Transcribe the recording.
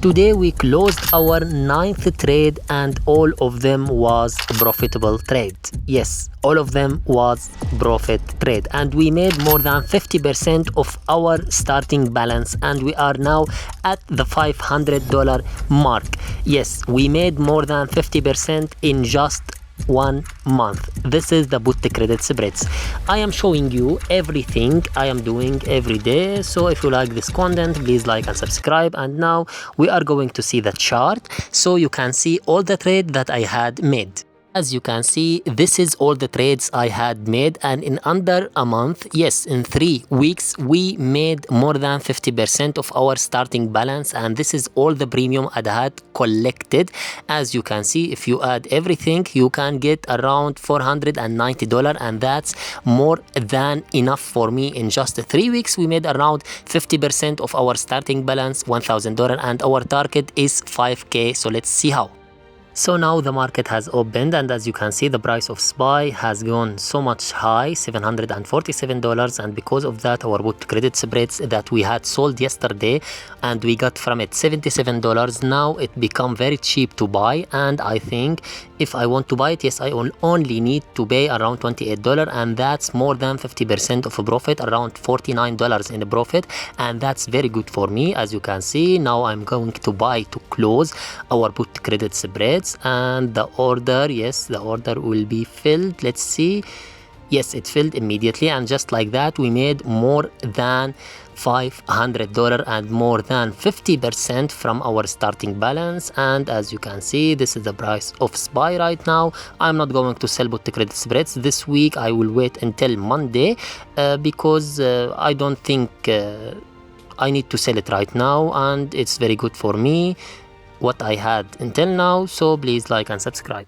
Today we closed our ninth trade and all of them was profitable trade. Yes, all of them was profit trade and we made more than 50% of our starting balance and we are now at the $500 mark. Yes, we made more than 50% in just 1 month. This is the put credit spreads. I am showing you everything I am doing every day. So if you like this content, please like and subscribe. And now we are going to see the chart so you can see all the trade that I had made. As you can see, this is all the trades I had made, and in under a month, yes, in 3 weeks, we made more than 50% of our starting balance, and this is all the premium I had collected. As you can see, if you add everything, you can get around $490, and that's more than enough for me. In just 3 weeks, we made around 50% of our starting balance, $1,000, and our target is 5K. So let's see how. So now the market has opened, and as you can see, the price of SPY has gone so much high, $747, and because of that, our put credit spreads that we had sold yesterday and we got from it $77, now it become very cheap to buy. And I think if I want to buy it, yes, I only need to pay around $28, and that's more than 50% of a profit, around $49 in a profit, and that's very good for me. As you can see, now I'm going to buy to close our put credit spreads, and the order, yes, the order will be filled. Let's see. Yes, it filled immediately, and just like that we made more than $500 and more than 50% from our starting balance. And as you can see, this is the price of SPY right now. I'm not going to sell put credit spreads this week. I will wait until Monday because I don't think I need to sell it right now, and it's very good for me what I had until now. So please like and subscribe.